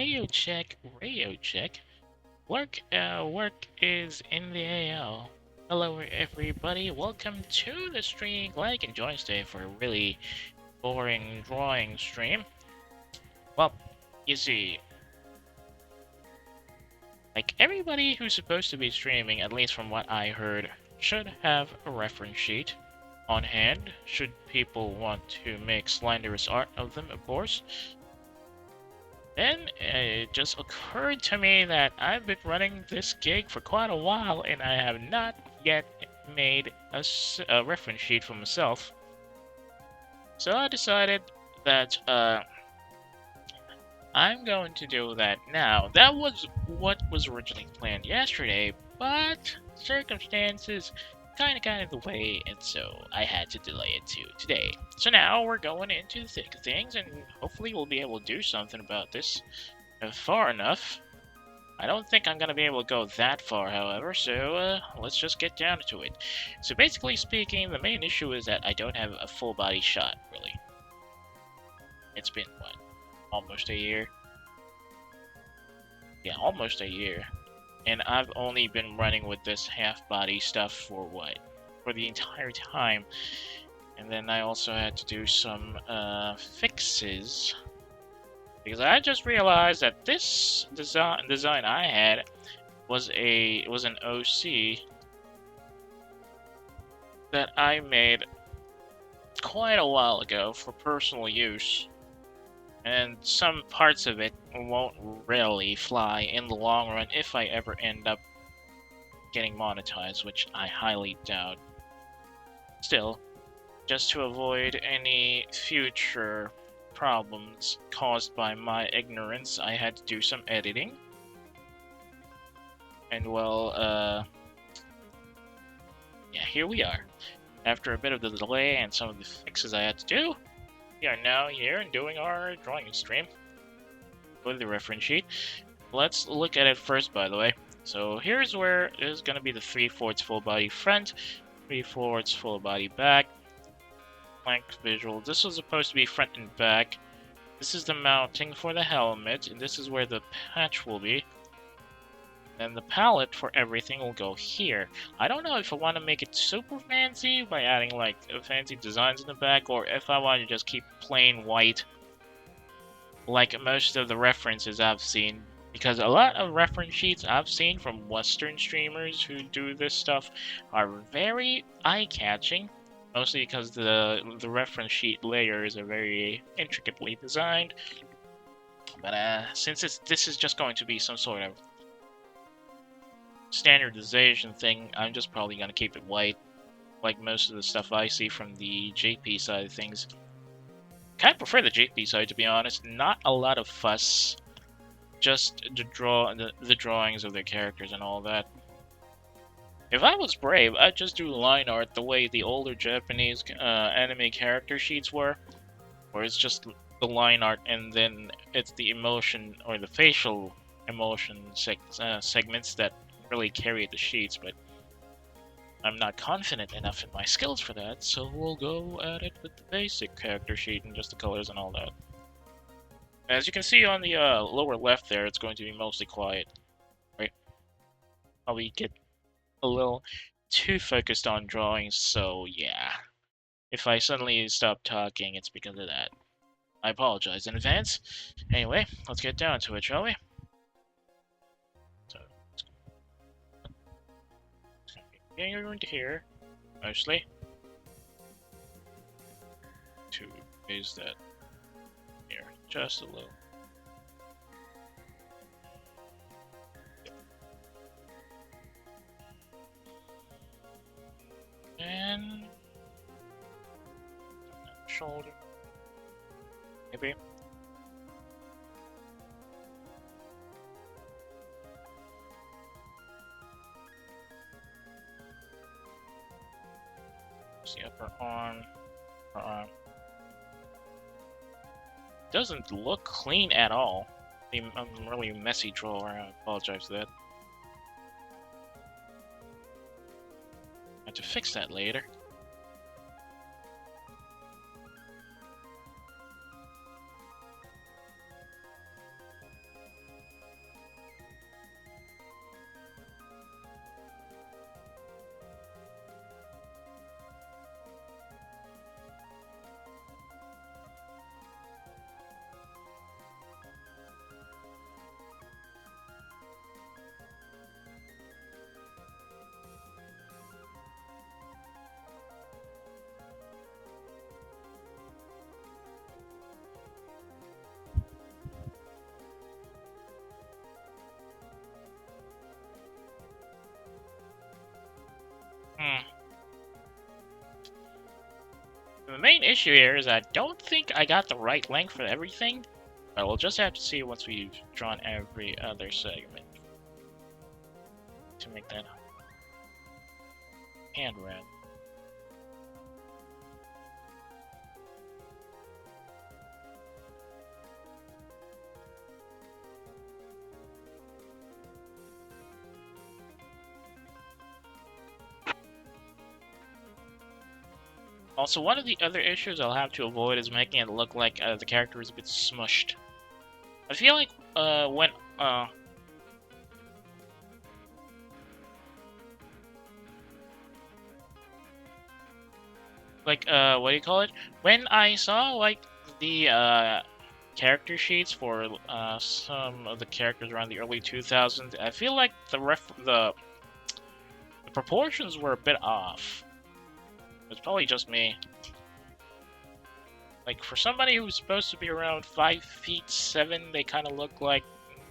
radio check, radio check. Work is in the AL. Hello, everybody. Welcome to the stream. Like and join us today for a really boring drawing stream. Well, you see, like everybody who's supposed to be streaming, at least from what I heard, should have a reference sheet on hand, should people want to make slanderous art of them, of course. Then it just occurred to me that I've been running this gig for quite a while and I have not yet made a reference sheet for myself. So I decided that I'm going to do that now. That was what was originally planned yesterday, but circumstances kind of got in the way, and so I had to delay it to today. So now we're going into the thick of things, and hopefully we'll be able to do something about this far enough. I don't think I'm going to be able to go that far, however, so let's just get down to it. So basically speaking, the main issue is that I don't have a full body shot, really. It's been, what, almost a year? Yeah, almost a year. And I've only been running with this half-body stuff for what? For the entire time. And then I also had to do some fixes. Because I just realized that this design I had was an OC that I made quite a while ago for personal use. And some parts of it won't really fly in the long run if I ever end up getting monetized, which I highly doubt. Still, just to avoid any future problems caused by my ignorance, I had to do some editing. And well, yeah, here we are. After a bit of the delay and some of the fixes I had to do, we are now here and doing our drawing stream with the reference sheet. Let's look at it first, by the way. So here's where it is going to be the 3/4 full body front, 3/4 full body back, blank visual. This was supposed to be front and back. This is the mounting for the helmet, and this is where the patch will be. And the palette for everything will go here. I don't know if I want to make it super fancy by adding like fancy designs in the back, or if I want to just keep plain white like most of the references I've seen. Because a lot of reference sheets I've seen from Western streamers who do this stuff are very eye-catching. Mostly because the reference sheet layers are very intricately designed. But since this is just going to be some sort of standardization thing, I'm just probably going to keep it white, like most of the stuff I see from the JP side of things. Kind of prefer the JP side, to be honest. Not a lot of fuss, just to draw the drawings of their characters and all that. If I was brave, I'd just do line art the way the older Japanese anime character sheets were, where it's just the line art and then it's the emotion or the facial emotion segments that really carry the sheets, but I'm not confident enough in my skills for that, so we'll go at it with the basic character sheet and just the colors and all that. As you can see on the lower left there, it's going to be mostly quiet, right? Probably get a little too focused on drawings, so yeah. If I suddenly stop talking, it's because of that. I apologize in advance. Anyway, let's get down to it, shall we? Yeah, you're going to hear, mostly, to raise that here just a little. And shoulder, maybe. The upper arm. Doesn't look clean at all. I'm a really messy drawer. I apologize for that. I have to fix that later. main issue here is I don't think I got the right length for everything, but we'll just have to see once we've drawn every other segment to make that hand wrap. Also, one of the other issues I'll have to avoid is making it look like the character is a bit smushed. I feel like when what do you call it? When I saw like the character sheets for some of the characters around the early 2000s, I feel like the proportions were a bit off. It's probably just me. Like, for somebody who's supposed to be around 5'7", they kind of look like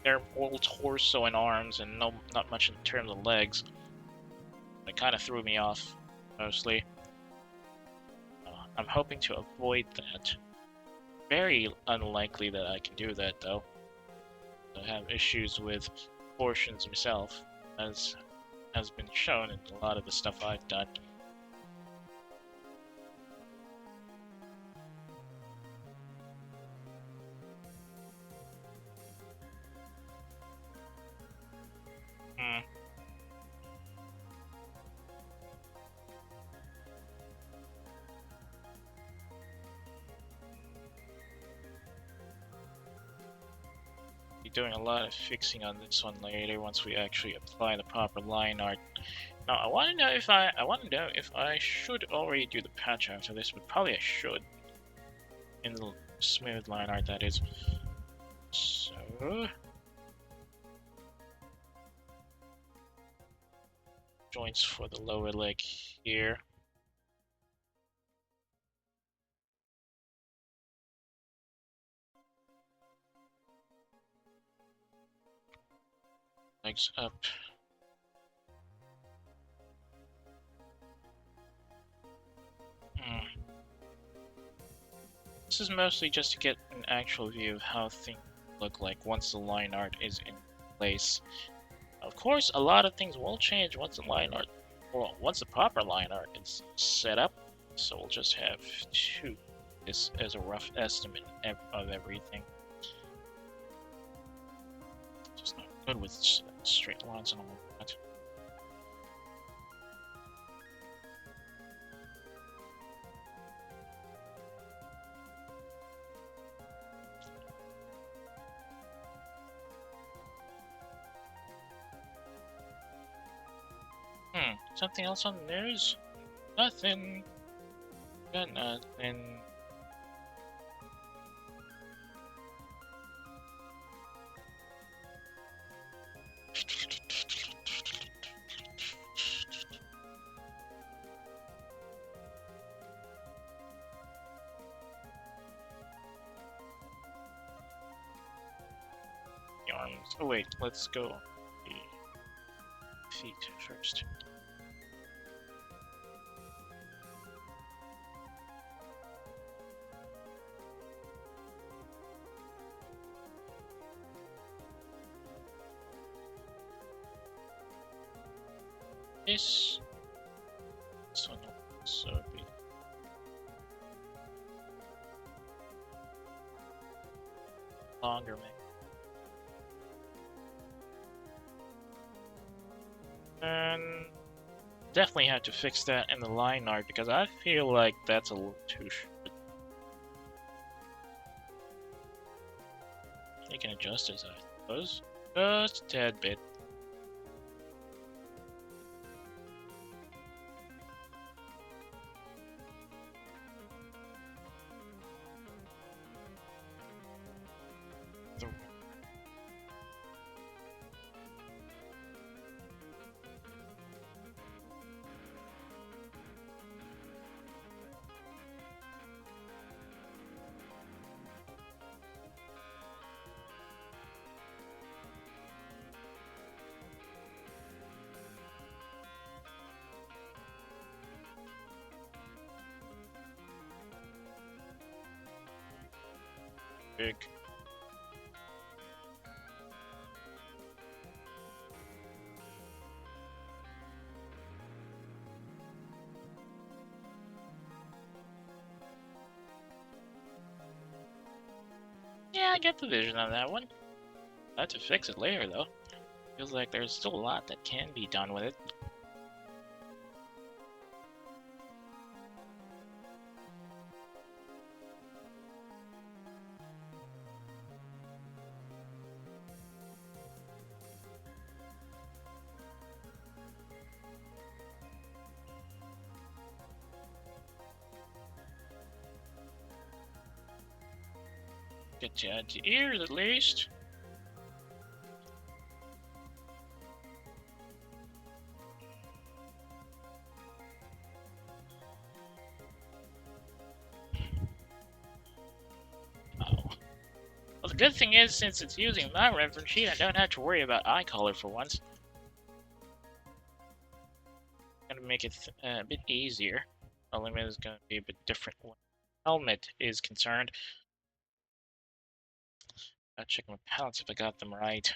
they're all torso and arms and not much in terms of legs. It kind of threw me off, mostly. I'm hoping to avoid that. Very unlikely that I can do that, though. I have issues with proportions myself, as has been shown in a lot of the stuff I've done. Doing a lot of fixing on this one later once we actually apply the proper line art. Now I want to know if I should already do the patch after this, but probably I should. In the smooth line art, that is. So joints for the lower leg here. Legs up. This is mostly just to get an actual view of how things look like once the line art is in place. Of course, a lot of things will change once the once the proper line art is set up. So we'll just have this as a rough estimate of everything. Just not good with straight lines and all that. Something else on the news? Nothing. Got nothing. The arms. Oh wait, let's go. The feet first. This one will also be longer, maybe. And definitely have to fix that in the line art because I feel like that's a little too short. You can adjust as I suppose, just a tad bit. big. Yeah, I get the vision on that one. I have to fix it later, though. Feels like there's still a lot that can be done with it. Get to add the ears at least. Oh. Well, the good thing is, since it's using my reference sheet, I don't have to worry about eye color for once. Gonna make it a bit easier. Element is gonna be a bit different when helmet is concerned. I'll check my palettes if I got them right.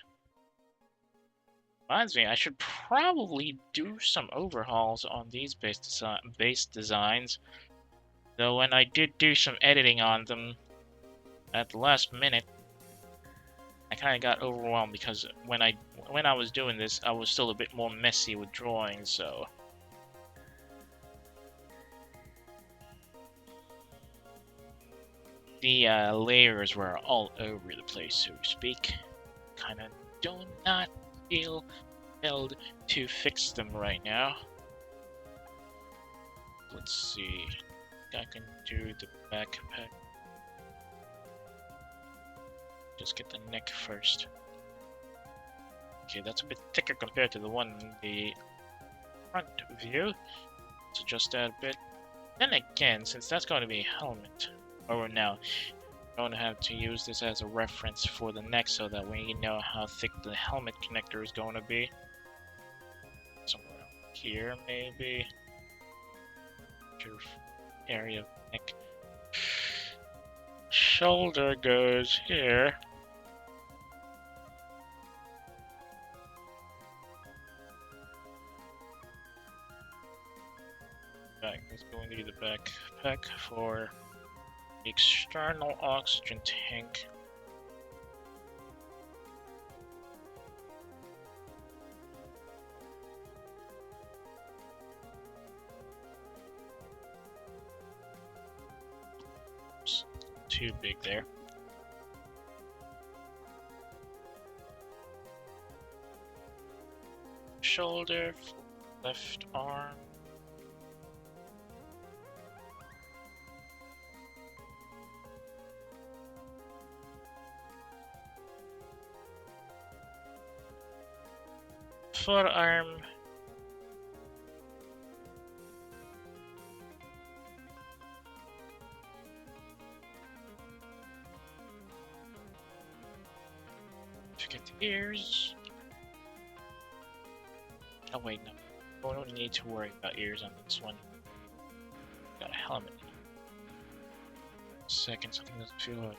Reminds me, I should probably do some overhauls on these base designs. Though when I did do some editing on them at the last minute, I kind of got overwhelmed because when I was doing this, I was still a bit more messy with drawing, so. The layers were all over the place, so to speak. Kind of do not feel held to fix them right now. Let's see. I can do the backpack. Just get the neck first. Okay, that's a bit thicker compared to the one in the front view. Let's adjust that a bit. Then again, since that's going to be a helmet, or now, I'm going to have to use this as a reference for the neck so that we know how thick the helmet connector is going to be. Somewhere here, maybe. Area of neck. Shoulder goes here. Back is going to be the backpack for the external oxygen tank. Too big there. Shoulder, left arm. Forearm. Get the ears. Oh wait, no. We don't need to worry about ears on this one. Got a helmet. Second, something doesn't feel right.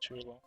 Too long.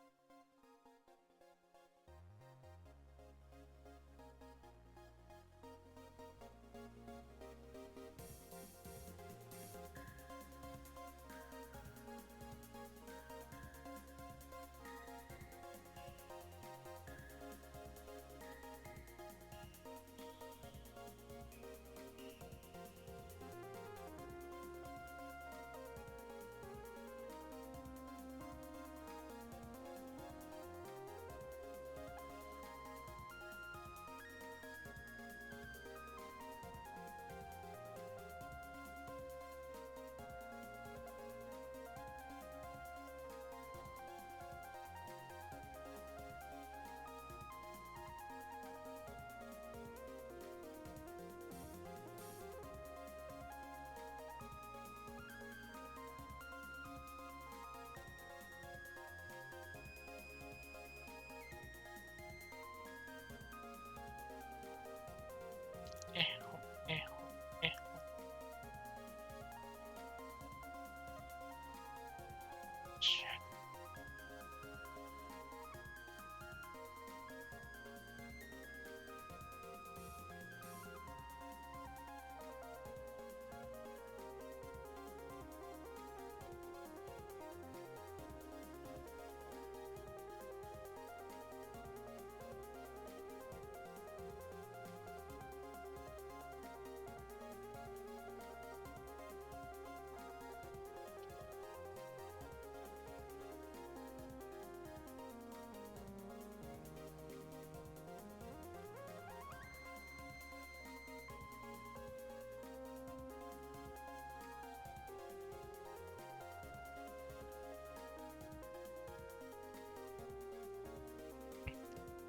Eh, eh, eh. Shit.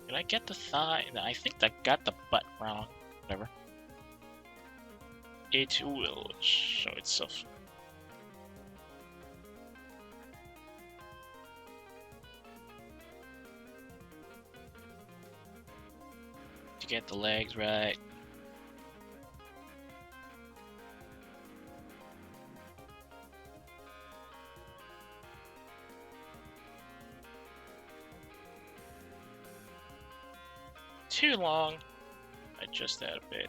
Did I get the thigh? I think I got the butt wrong. Whatever. It will show itself. To get the legs right. Too long. Adjust that a bit.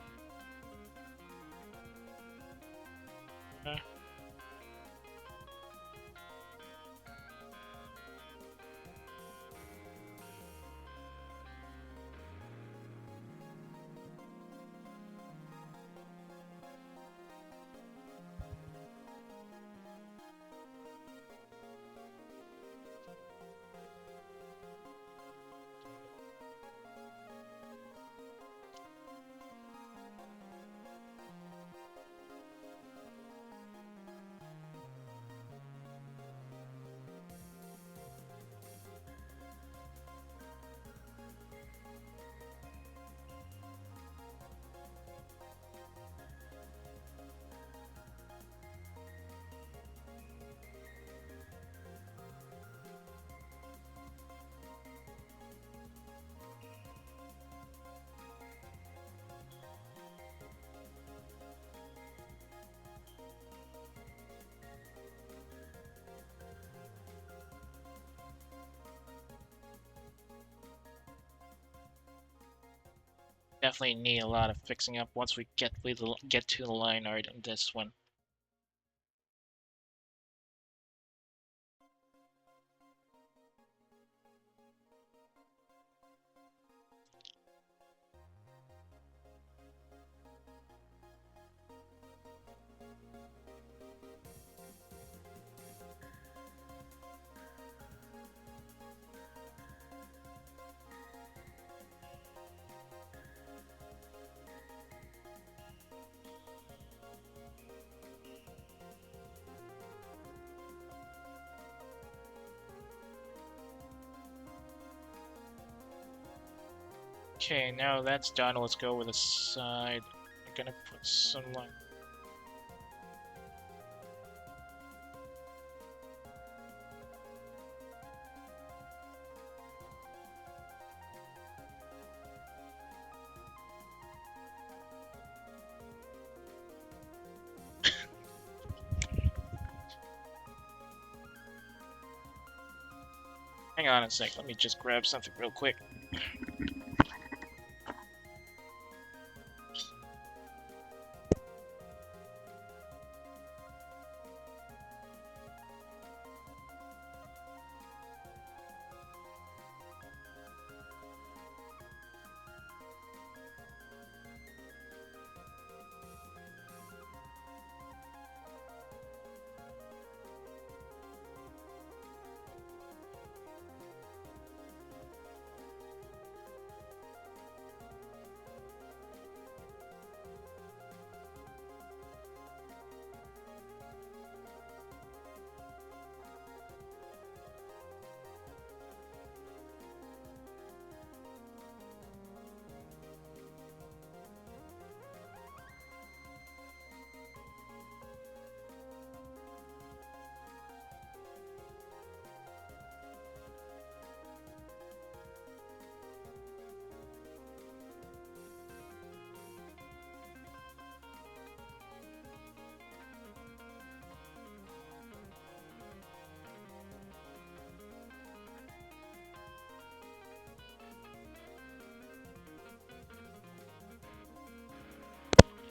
Definitely need a lot of fixing up once we get to the line art on this one. Okay, now that's done. Let's go with the side. I'm gonna put some like. Hang on a sec. Let me just grab something real quick.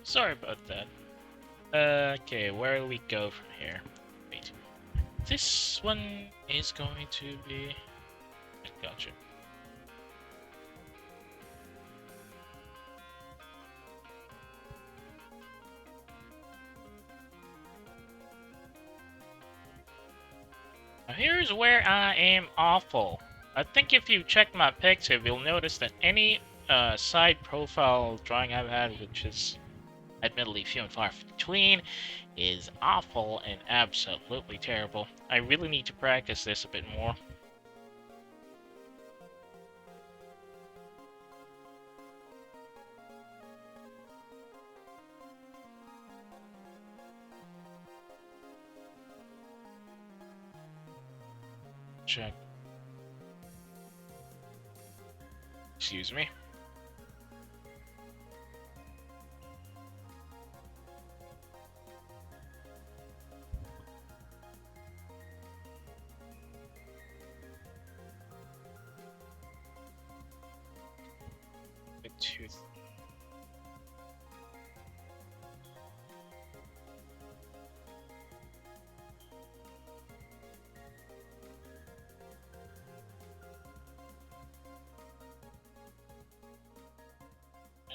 Sorry about that. Okay, where do we go from here? Wait. This one is going to be... Gotcha. Now here's where I am awful. I think if you check my picture, you'll notice that any side profile drawing I've had, which is admittedly few and far between, is awful and absolutely terrible. I really need to practice this a bit more. Check. Excuse me. Bit too.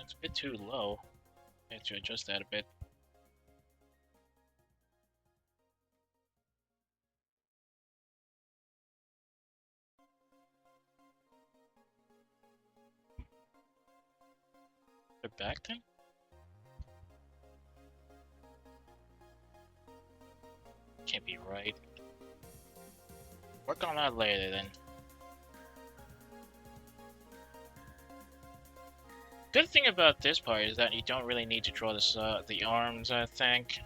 It's a bit too low. I have to adjust that a bit. The back thing? Can't be right. Work on that later then. Good thing about this part is that you don't really need to draw this, the arms, I think.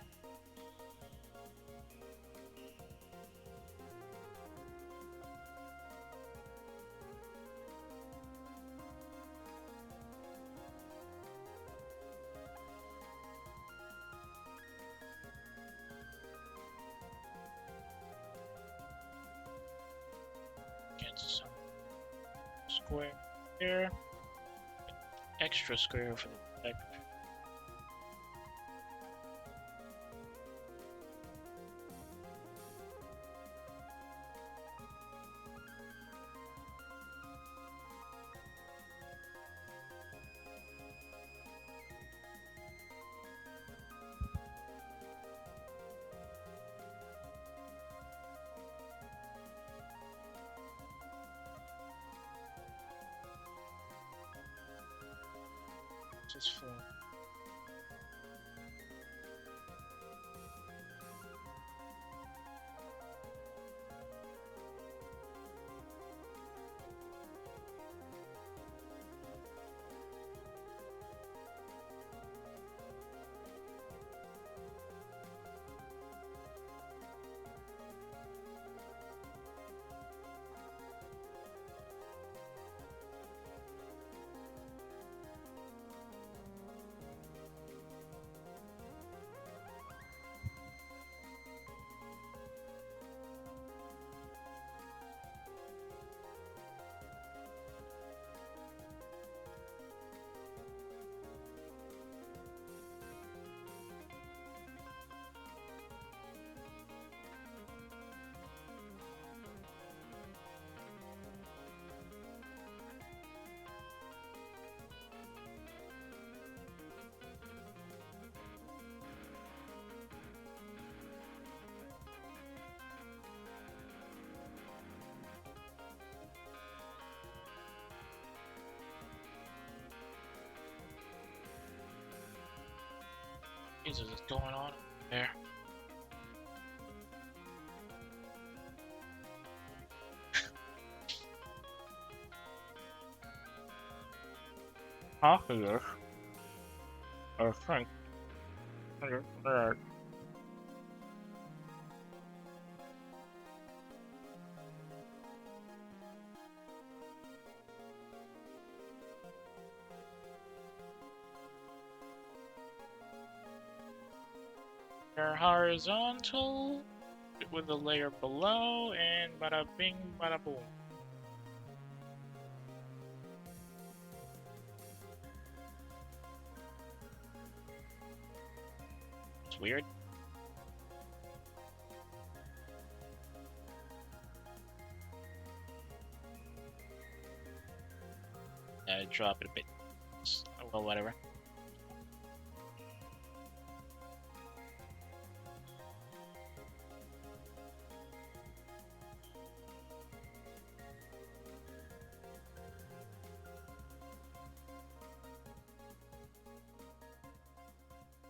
Get some square here. Extra square for the back. Just for Jesus, what's going on over there? Yes. I think. Alright. They're horizontal with a layer below, and bada bing, bada boom. It's weird. Drop it a bit. Oh, well, whatever.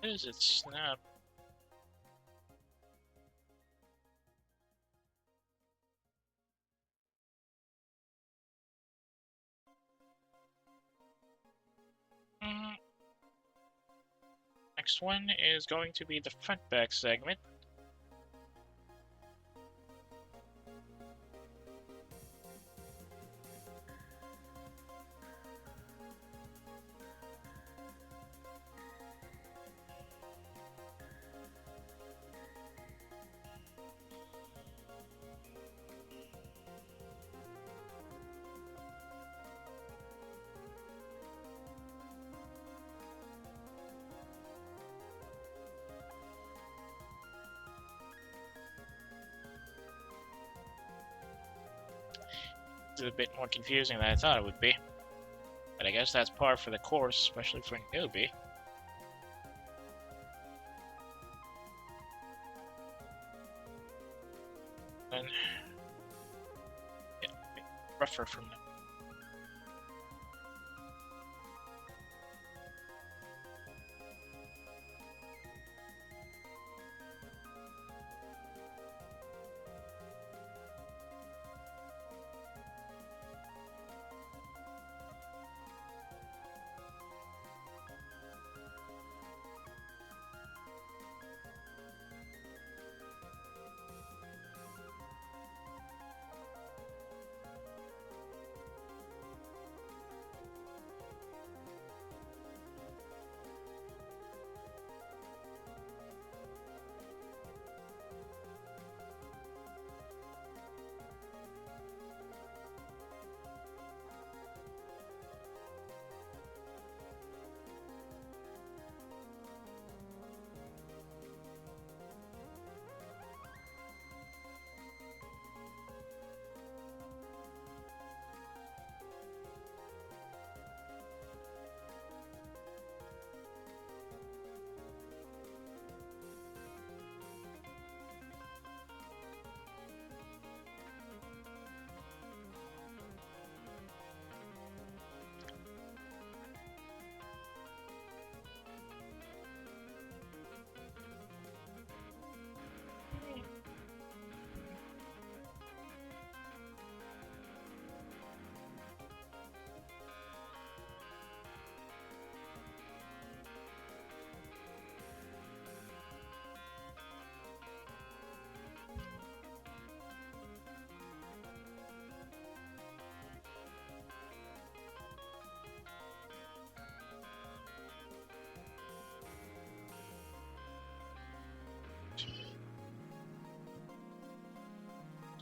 Is it snap? Next one is going to be the front back segment. It's a bit more confusing than I thought it would be. But I guess that's par for the course, especially for a newbie. And yeah, rougher from now.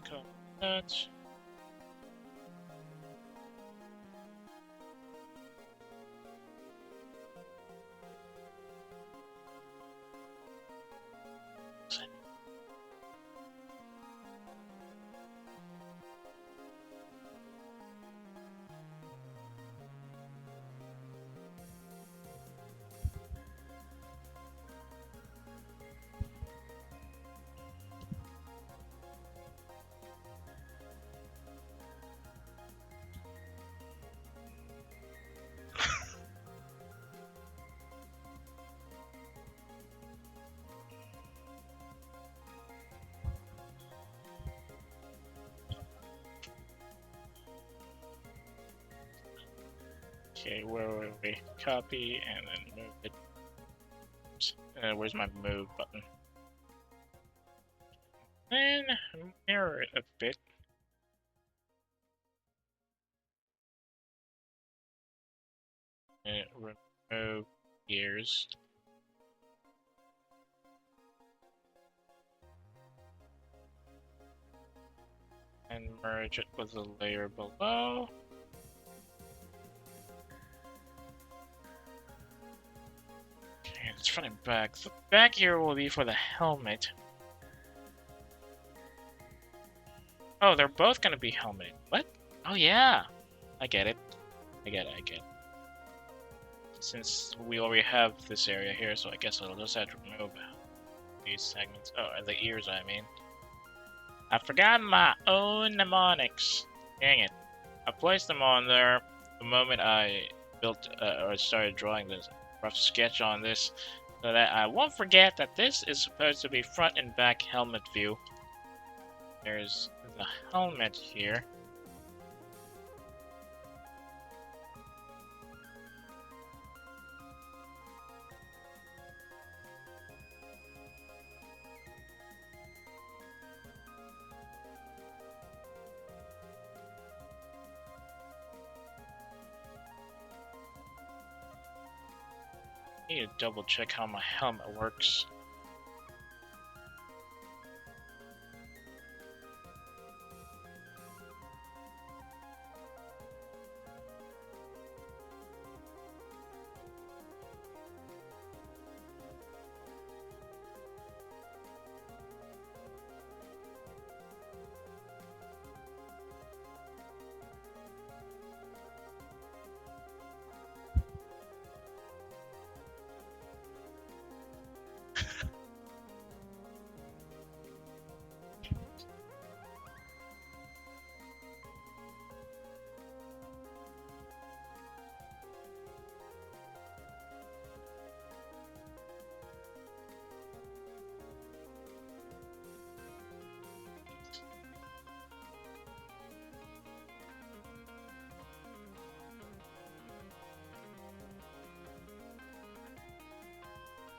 Cool. That's Okay, where were we? Copy and then move it. Where's my move button? Then mirror it a bit. And remove gears. And merge it with the layer below. Okay, it's front and back. The back here will be for the helmet. Oh, they're both gonna be helmeted. What? Oh yeah! I get it. I get it. Since we already have this area here, so I guess I'll just have to remove these segments. Oh, the ears, I mean. I forgot my own mnemonics. Dang it. I placed them on there the moment I built or started drawing this rough sketch on this, so that I won't forget that this is supposed to be front and back helmet view. There's the helmet here. I need to double check how my helmet works.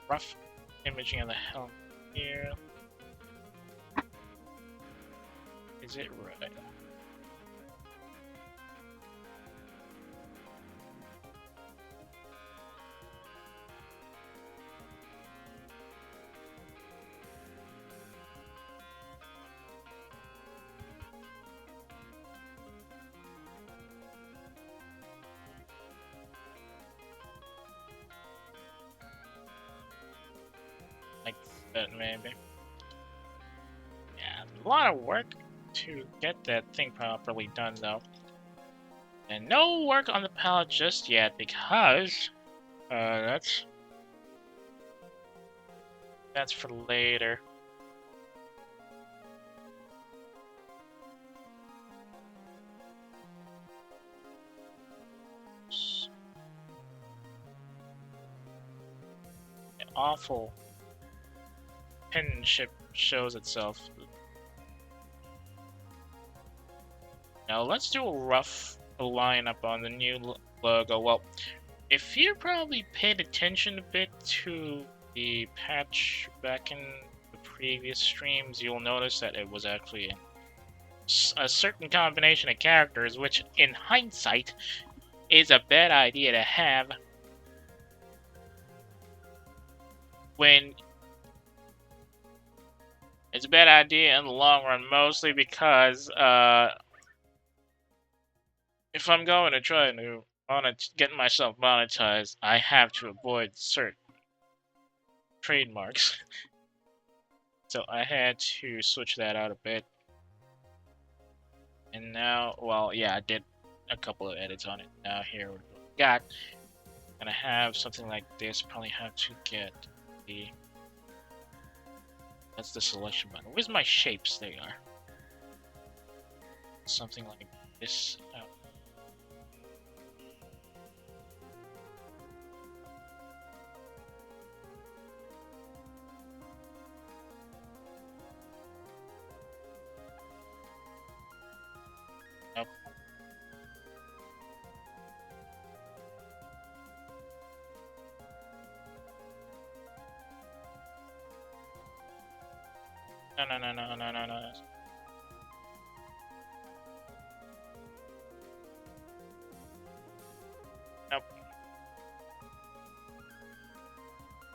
Rough imaging of the helmet here. Is it right? Like that, maybe. Yeah, a lot of work to get that thing properly done, though. And no work on the palette just yet, because that's for later. An awful penmanship shows itself. Now let's do a rough lineup on the new logo. Well, if you probably paid attention a bit to the patch back in the previous streams, you'll notice that it was actually a certain combination of characters, which in hindsight is a bad idea to have when it's a bad idea in the long run, mostly because if I'm going to try to get myself monetized, I have to avoid certain trademarks. So I had to switch that out a bit. And now, well, yeah, I did a couple of edits on it. Now here we got. Gonna have something like this. Probably have to get the. That's the selection button. Where's my shapes? They are. Something like this. No, no, no, no, no, no, no. Nope.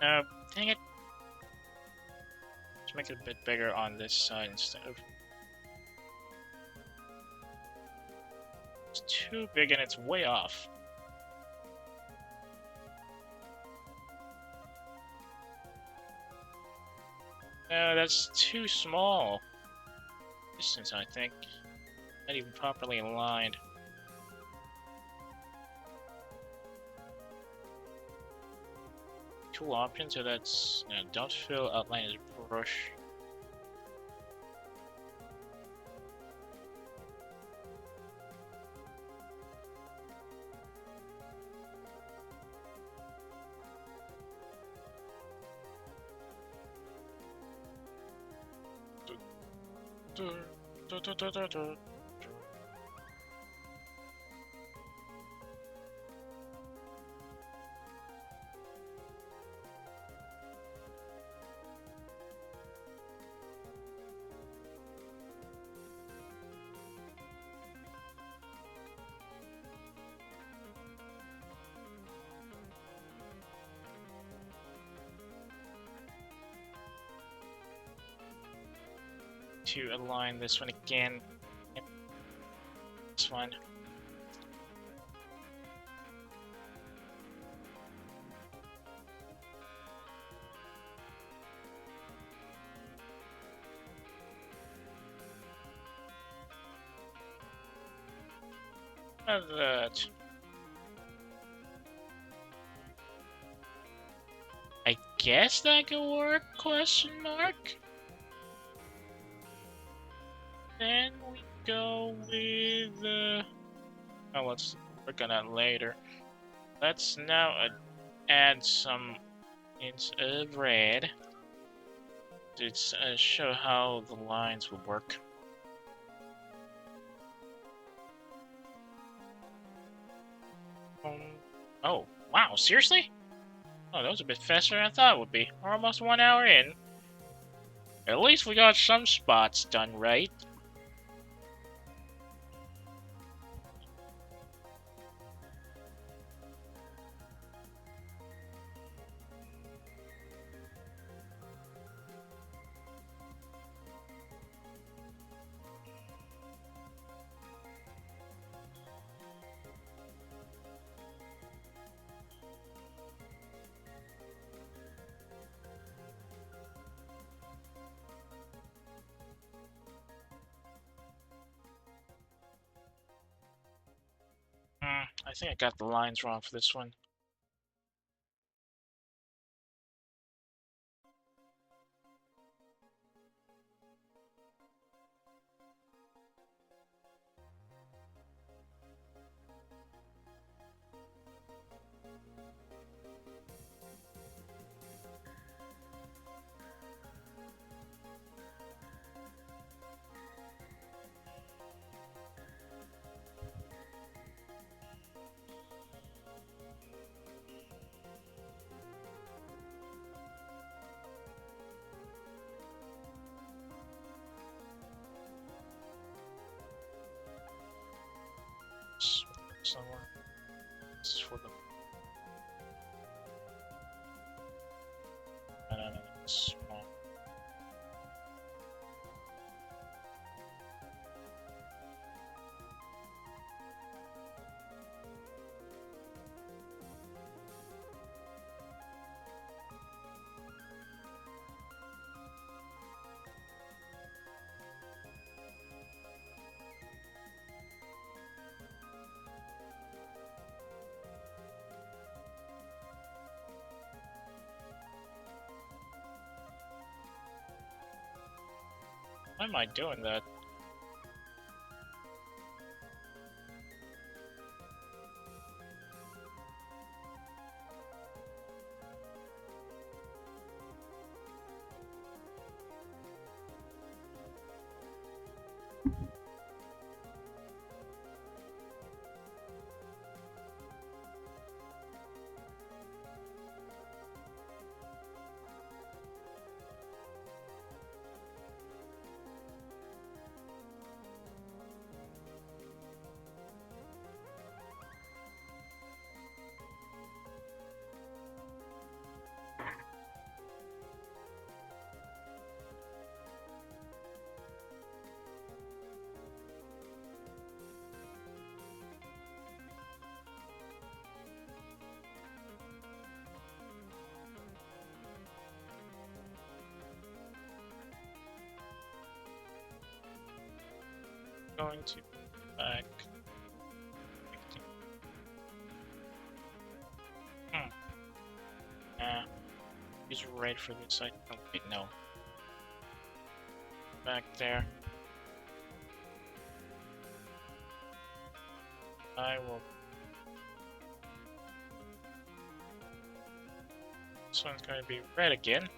No, dang it. Let's make it a bit bigger on this side instead of... It's too big and it's way off. No, that's too small. Distance, I think. Not even properly aligned. Tool options, so that's... No, don't fill outline as brush. To align this one again. Yep. This one. How's that? I guess that could work, question mark? Then we go with, oh, let's work on that later. Let's now add some hints of red to show how the lines will work. Oh, wow, seriously? Oh, that was a bit faster than I thought it would be. We're almost 1 hour in. At least we got some spots done right. I think I got the lines wrong for this one. Somewhere. This is for the... I don't know, it's small. Why am I doing that? going to back. Use red for this side. Oh, wait, no. Back there. I will. This one's going to be red again.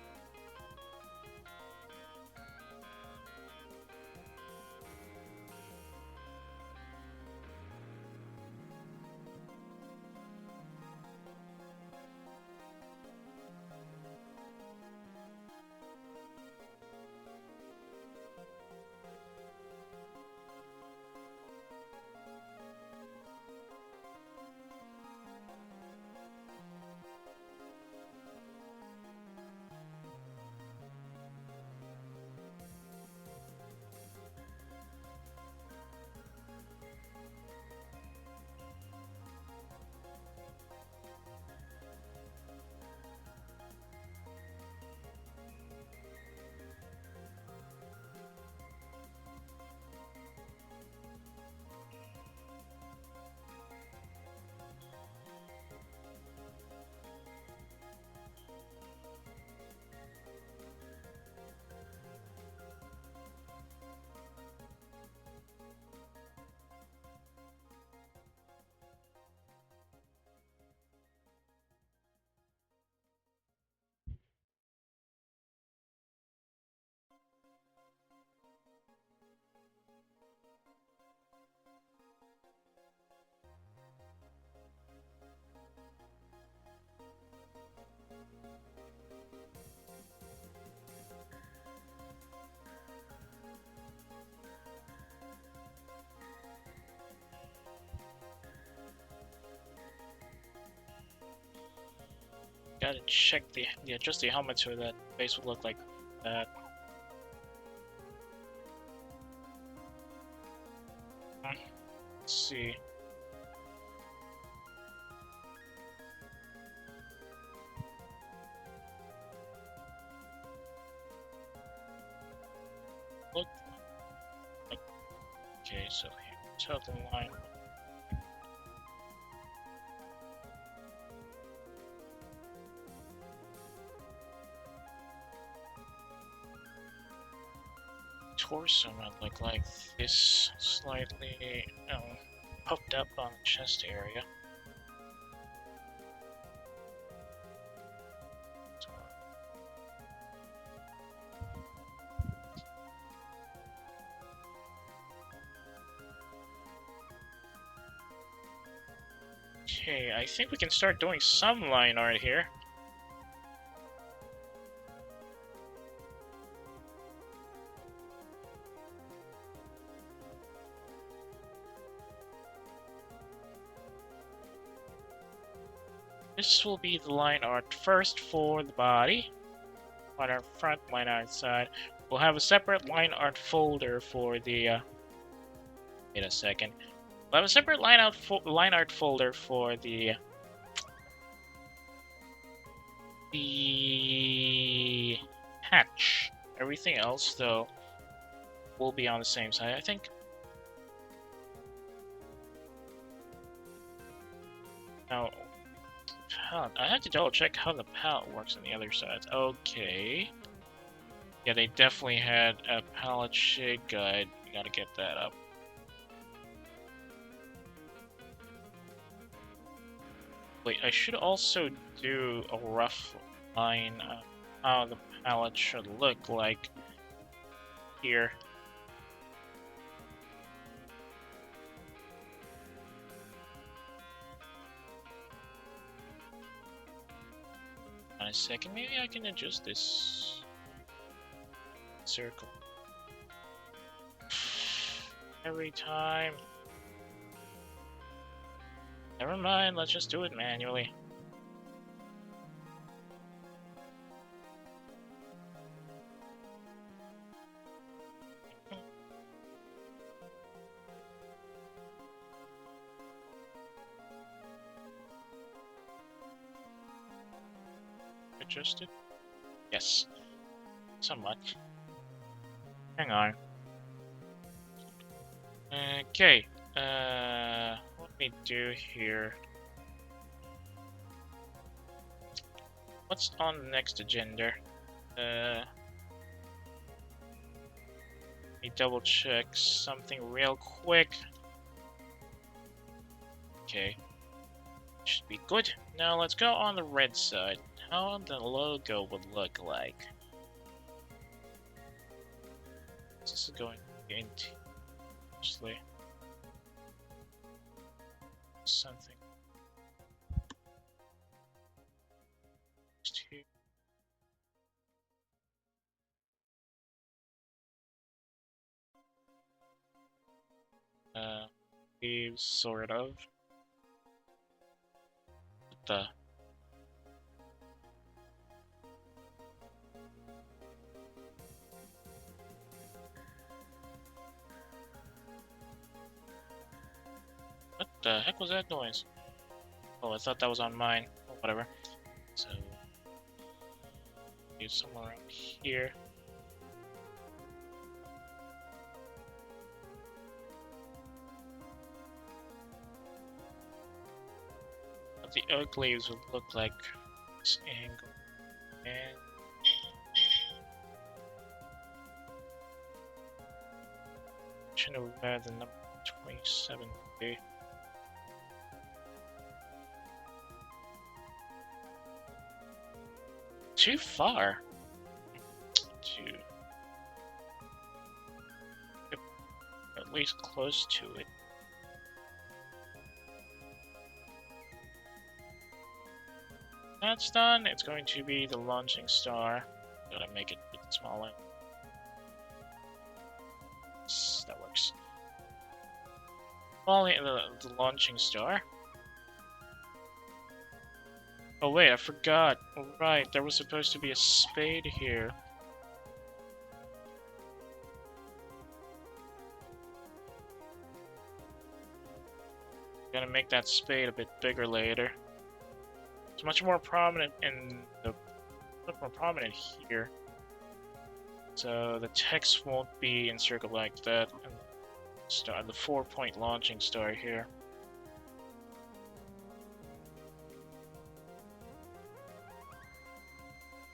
Gotta check adjust the helmet so that face would look like that. Let's see. Look. Okay, so here's how the line. Torso might look like this, slightly puffed up on the chest area. Okay, I think we can start doing some line art here. This will be the line art first for the body. Line art front, line art side. We'll have a separate line art folder for the. Wait a second. We'll have a separate line art folder for the hatch. Everything else, though, will be on the same side, I think. Now, I have to double check how the palette works on the other sides. Okay. Yeah, they definitely had a palette shade guide. We gotta get that up. Wait, I should also do a rough line of how the palette should look like here. On a second, maybe I can adjust this circle. Every time. Never mind, let's just do it manually. Adjusted? Yes. Somewhat. Hang on. Okay. What me do here? What's on the next agenda? Let me double check something real quick. Okay. Should be good. Now let's go on the red side. How the logo would look like. This is going into actually something. Leaves sort of. The what the heck was that noise? Oh, I thought that was on mine. Oh, whatever. So, use somewhere around here. What the oak leaves would look like this angle. And should have had the number 27. Too far. To at least close to it. That's done. It's going to be the launching star. Gotta make it a bit smaller. That works. Only the launching star. Oh wait, I forgot. Right, there was supposed to be a spade here. Gonna make that spade a bit bigger later. It's much more prominent in the here. So the text won't be encircled like that. And star, the 4-point launching star here.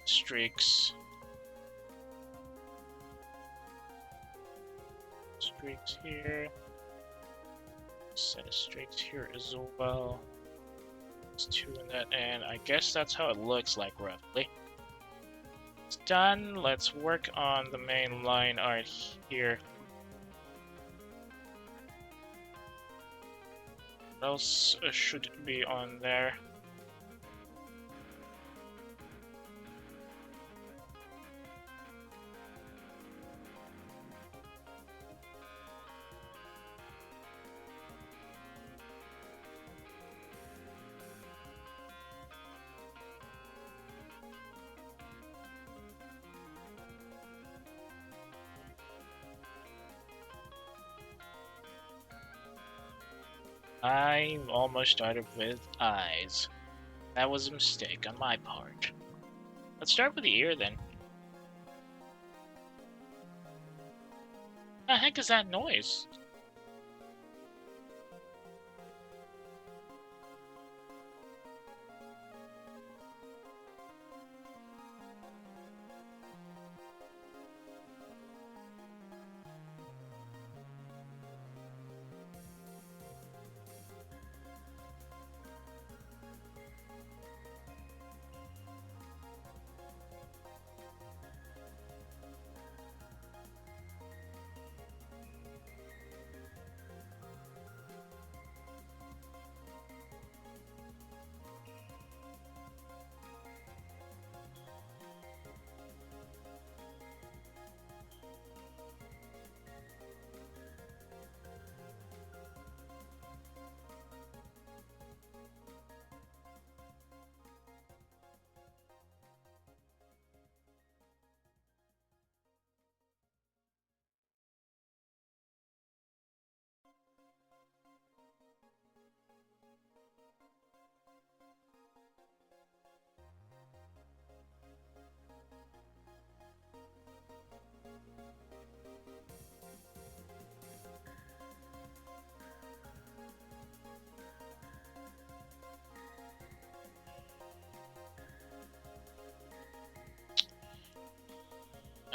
Streaks. Streaks here. Set of streaks here as well. There's 2 in that, and I guess that's how it looks like roughly. It's done. Let's work on the main line art here. What else should be on there? I almost started with eyes. That was a mistake on my part. Let's start with the ear then. The heck is that noise?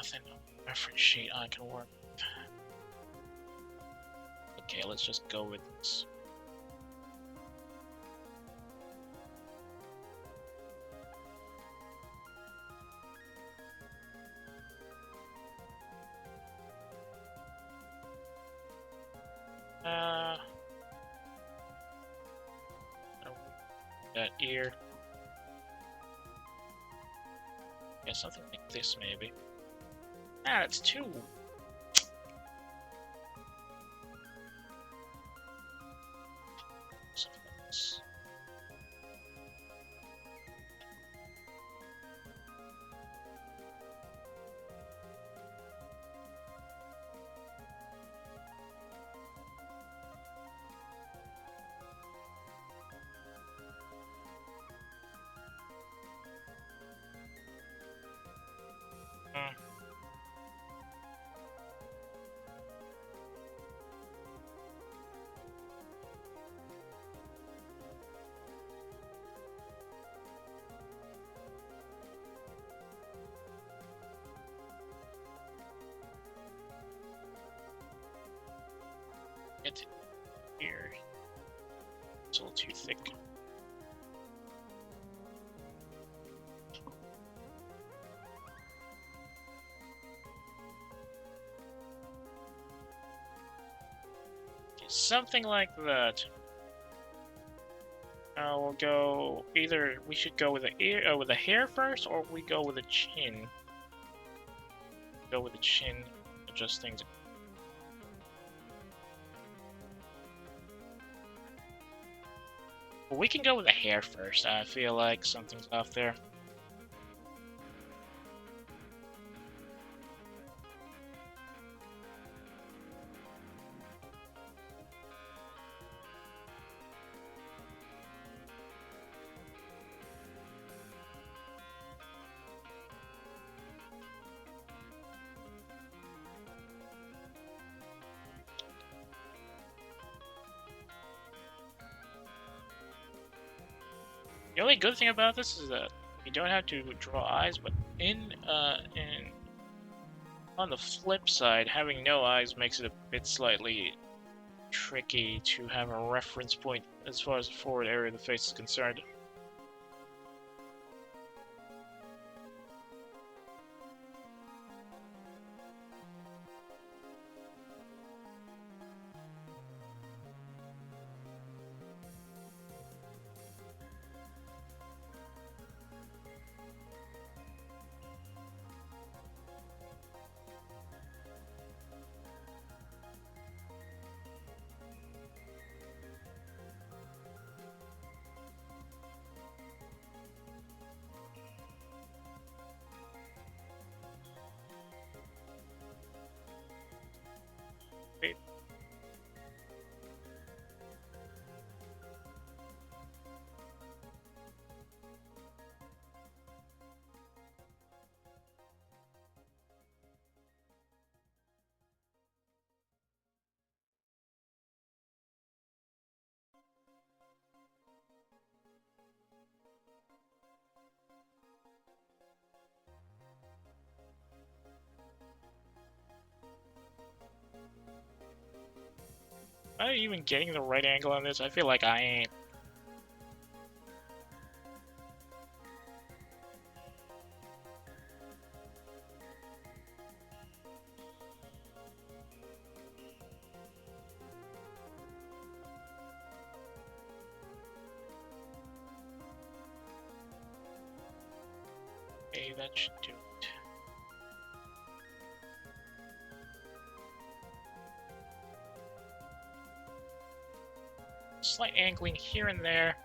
Nothing on the reference sheet I can work with. Okay, let's just go with this. That ear. Yeah, something like this maybe. Ah, it's two. Something like this. It here. It's a little too thick. Okay, something like that. We'll go either we should go with the ear, with the hair first, or we go with the chin. Go with the chin, adjust things. Well, we can go with the hair first. I feel like something's off there. The only good thing about this is that you don't have to draw eyes, but on the flip side, having no eyes makes it a bit slightly tricky to have a reference point as far as the forward area of the face is concerned. Wait. Am I even getting the right angle on this? I feel like I ain't. Okay, that should do it. Slight angling here and there.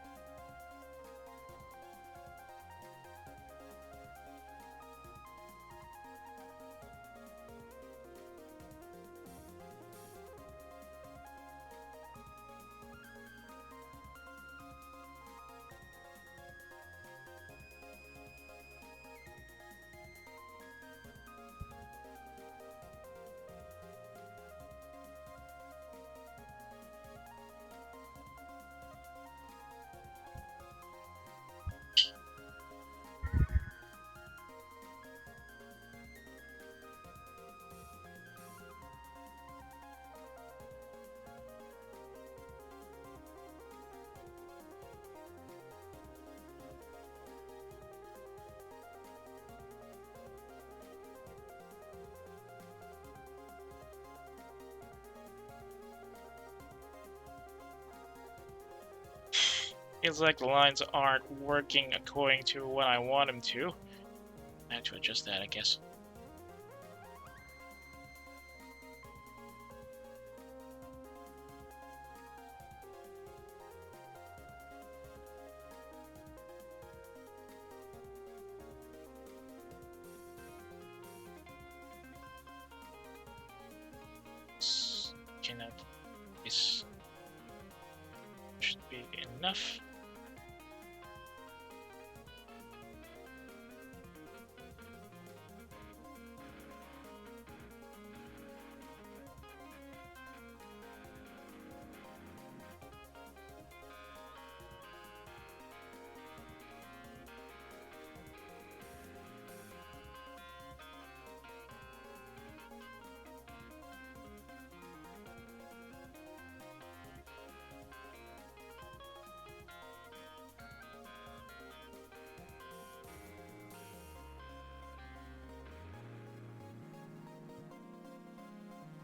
Feels like the lines aren't working according to what I want them to. I have to adjust that, I guess. This should be enough.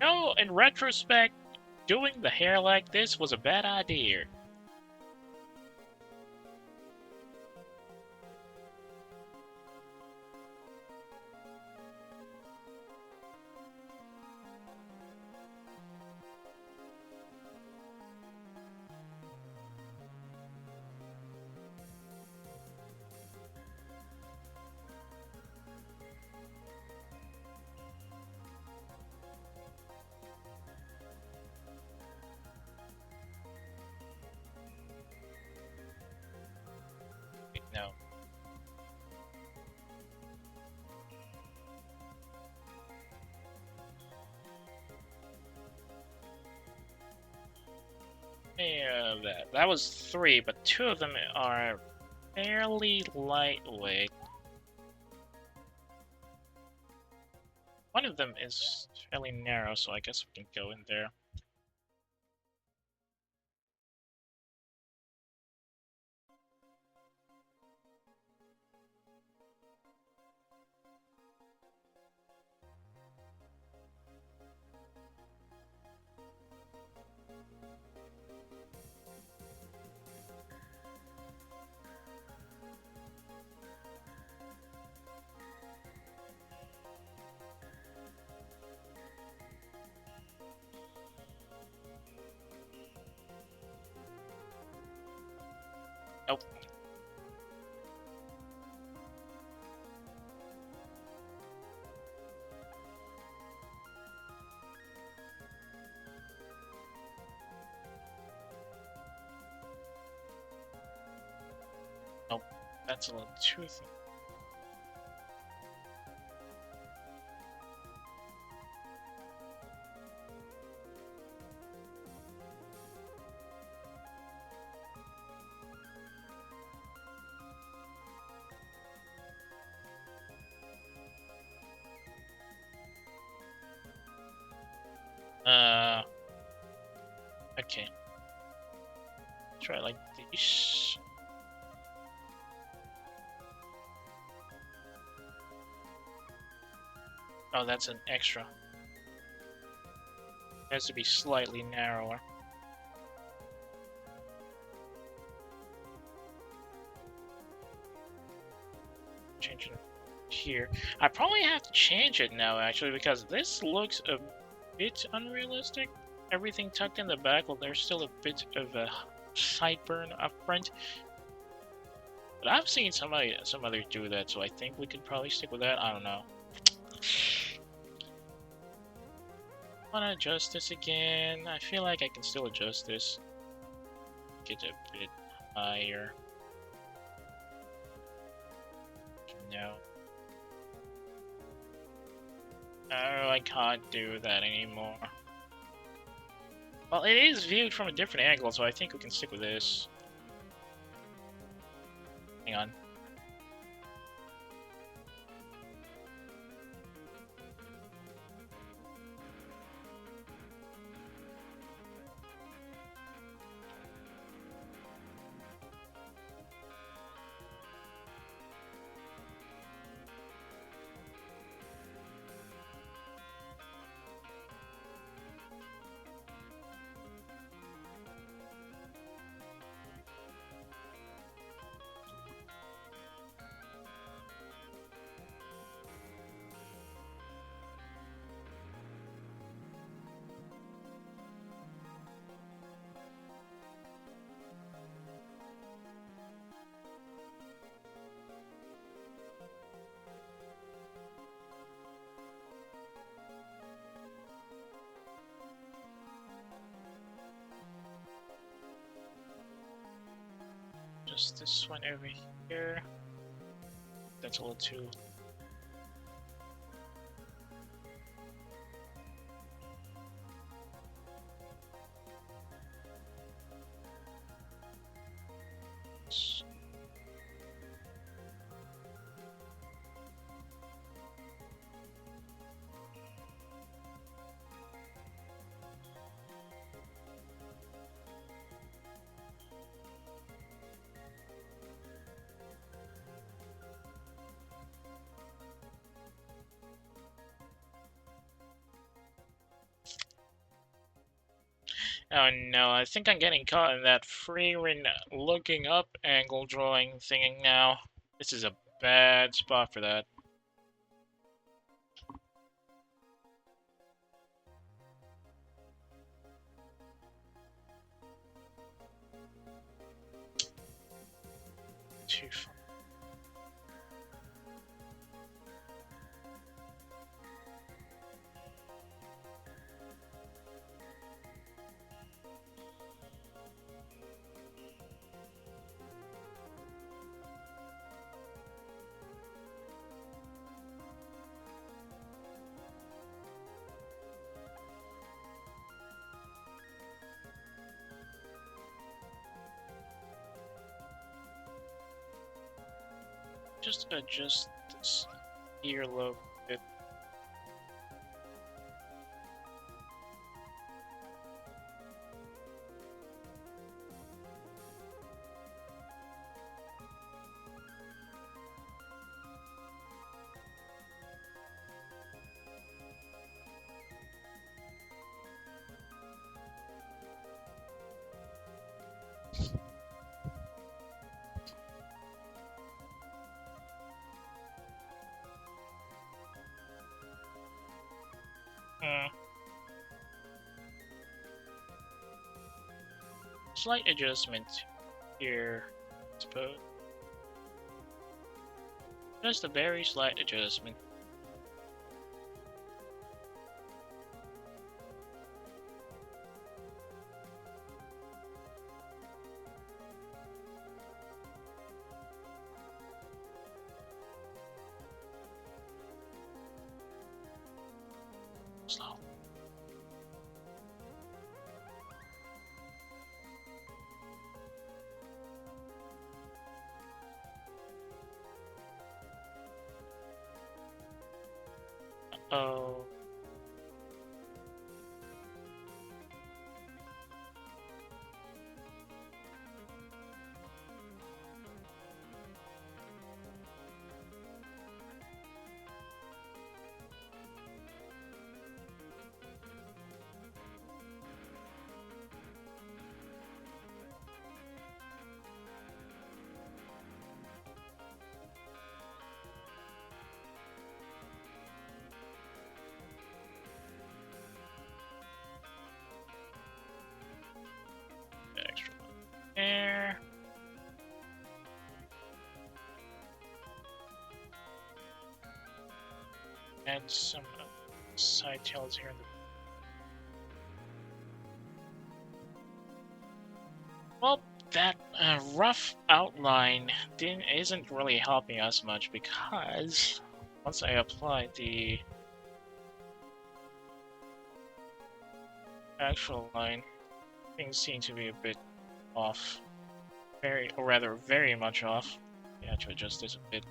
No, in retrospect, doing the hair like this was a bad idea. No. Yeah, that was 3, but 2 of them are fairly lightweight. One of them is fairly narrow, so I guess we can go in there. Nope. Nope. That's a little too thin. Okay. Try like this. Oh, that's an extra. It has to be slightly narrower. Change it here. I probably have to change it now, actually, because this looks a bit unrealistic. Everything tucked in the back, well, there's still a bit of a sideburn up front. But I've seen some others do that, so I think we could probably stick with that. I don't know. Wanna adjust this again? I feel like I can still adjust this. Get a bit higher. No. Oh, I can't do that anymore. Well, it is viewed from a different angle, so I think we can stick with this. Hang on. just this one over here. That's a little too. Oh no, I think I'm getting caught in that freewin looking up angle drawing thing now. This is a bad spot for that. Too far. Just adjust this earlobe a bit. Slight adjustment here, I suppose. Just a very slight adjustment. Slow. Oh. Extra there. Add some side tails here in the. Well, that rough outline isn't really helping us much because once I apply the actual line, things seem to be a bit off. Or rather, very much off. Yeah, to adjust this a bit.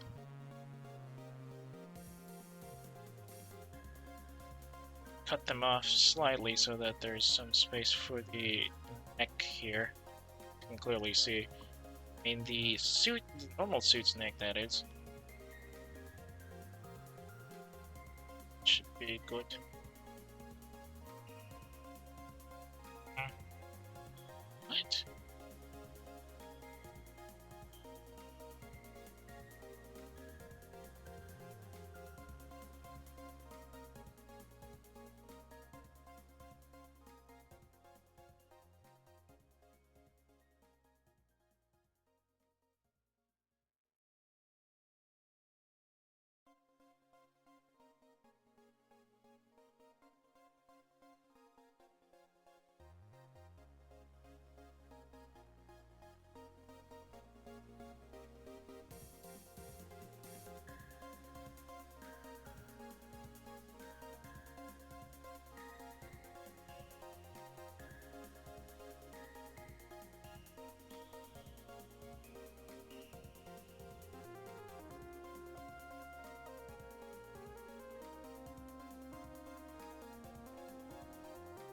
Cut them off slightly so that there's some space for the neck here. You can clearly see. In the suit, the normal suit's neck, that is. Should be good. What?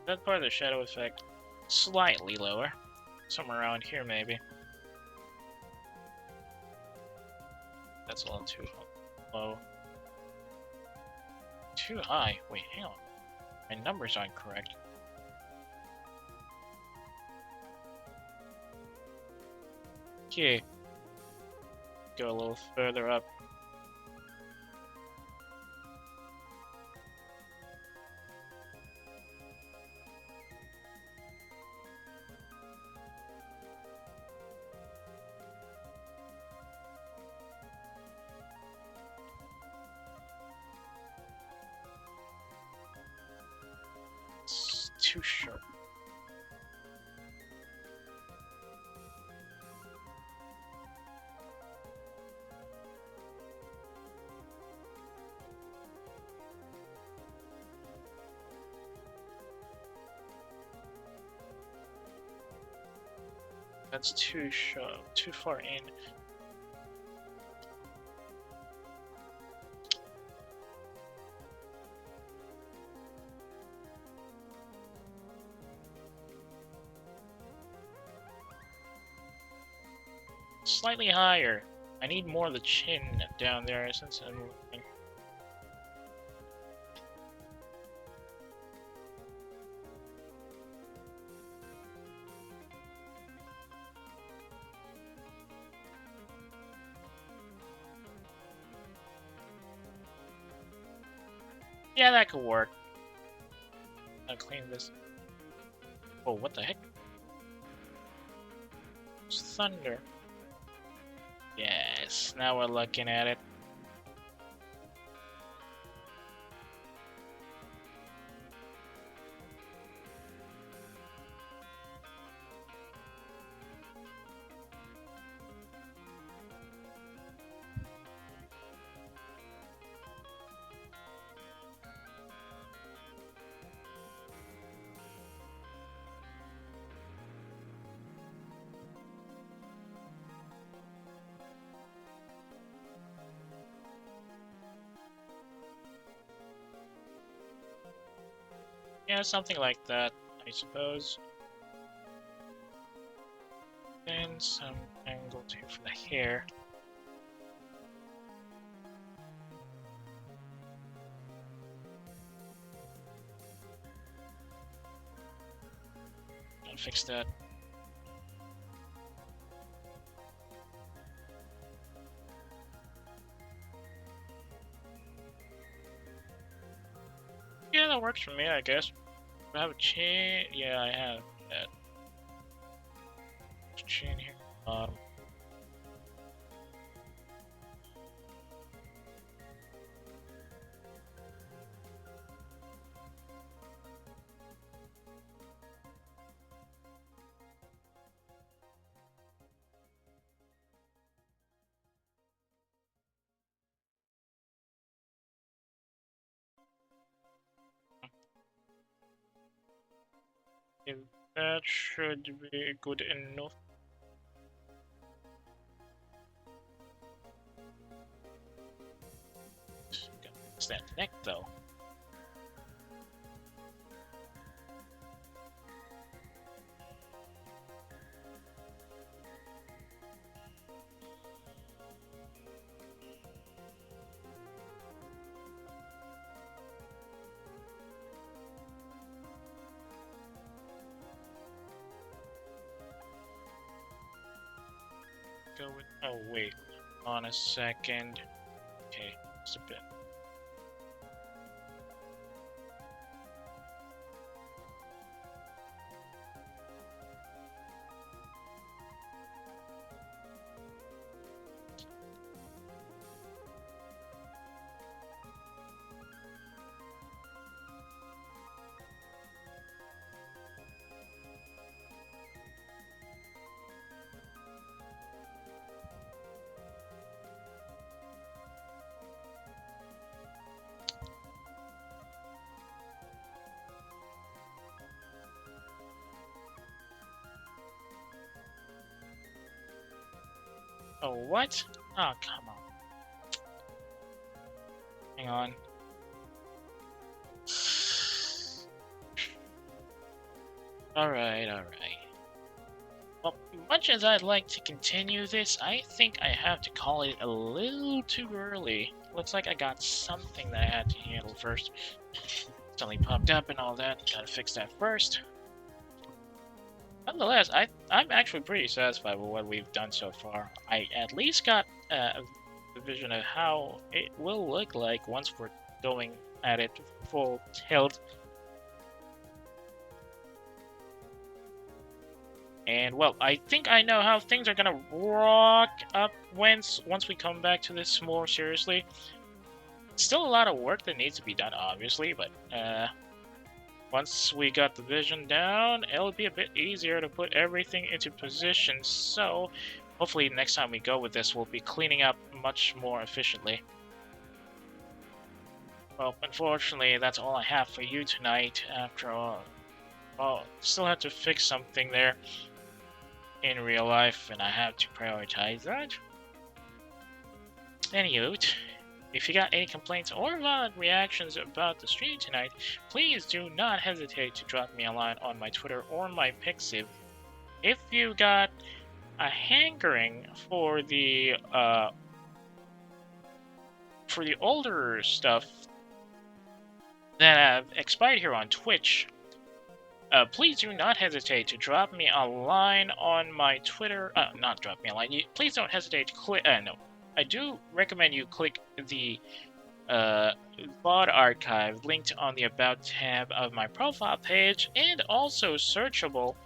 That part of the shadow effect slightly lower. Somewhere around here, maybe. That's a little too low. Too high. Wait, hang on. My numbers aren't correct. Okay. Go a little further up. It's too sharp. That's too sharp, too far in. Slightly higher. I need more of the chin down there since I'm looking. Yeah, that could work. I'll clean this. Oh, what the heck? It's thunder. Yes, now we're looking at it. Yeah, something like that, I suppose. Then some angle too for the hair. I'll fix that. Yeah, that works for me, I guess. Do I have a chin? Yeah, I have that. Chin here. Yeah, that should be good enough. It's that neck, though. Go with. Oh, wait. On a second. Okay, just a bit. Oh, what? Oh, come on. Hang on. Alright. Well, much as I'd like to continue this, I think I have to call it a little too early. Looks like I got something that I had to handle first. Suddenly popped up and all that. Gotta fix that first. Nonetheless, I'm actually pretty satisfied with what we've done so far. I at least got a vision of how it will look like once we're going at it full tilt. And, well, I think I know how things are gonna rock up once we come back to this more seriously. Still a lot of work that needs to be done, obviously, but once we got the vision down, it'll be a bit easier to put everything into position, so hopefully next time we go with this, we'll be cleaning up much more efficiently. Well, unfortunately, that's all I have for you tonight, after all. Well, still have to fix something there in real life, and I have to prioritize that. Anywho, if you got any complaints or violent reactions about the stream tonight, please do not hesitate to drop me a line on my Twitter or my Pixiv. If you got a hankering for the older stuff that have expired here on Twitch, please do not hesitate to drop me a line on my Twitter. Not drop me a line. Please don't hesitate to click. No, I do recommend you click the VOD archive linked on the About tab of my profile page, and also searchable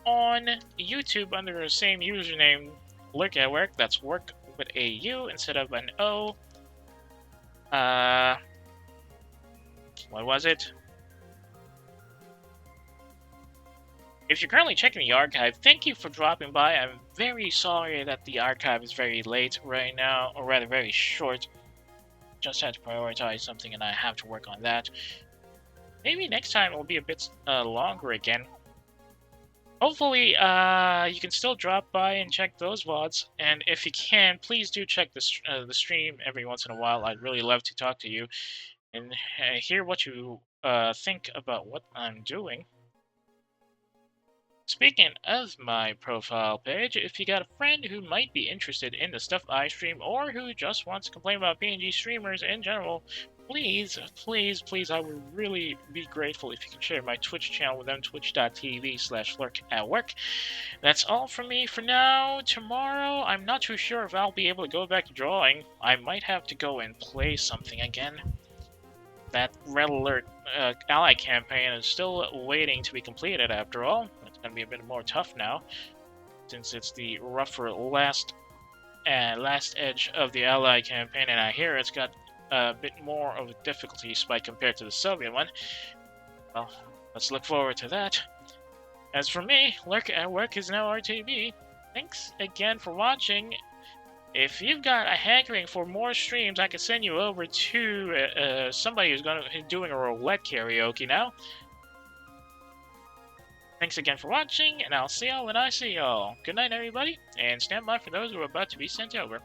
on YouTube under the same username, Lurk at Work. That's work with a U instead of an O. What was it? If you're currently checking the archive, thank you for dropping by. I'm very sorry that the archive is very late right now, or rather very short. Just had to prioritize something and I have to work on that. Maybe next time it will be a bit longer again. Hopefully, you can still drop by and check those VODs, and if you can, please do check the stream every once in a while. I'd really love to talk to you and hear what you think about what I'm doing. Speaking of my profile page, if you got a friend who might be interested in the stuff I stream, or who just wants to complain about PNG streamers in general, please, I would really be grateful if you can share my Twitch channel with them, twitch.tv/lurkatwork. That's all from me for now. Tomorrow, I'm not too sure if I'll be able to go back to drawing. I might have to go and play something again. That Red Alert ally campaign is still waiting to be completed after all. It's going to be a bit more tough now, since it's the rougher last edge of the ally campaign, and I hear it's got a bit more of a difficulty spike compared to the Soviet one. Well, let's look forward to that. As for me, Lurk at Work is now RTB. Thanks again for watching. If you've got a hankering for more streams, I can send you over to somebody who's doing a roulette karaoke now. Thanks again for watching, and I'll see y'all when I see y'all. Good night, everybody, and stand by for those who are about to be sent over.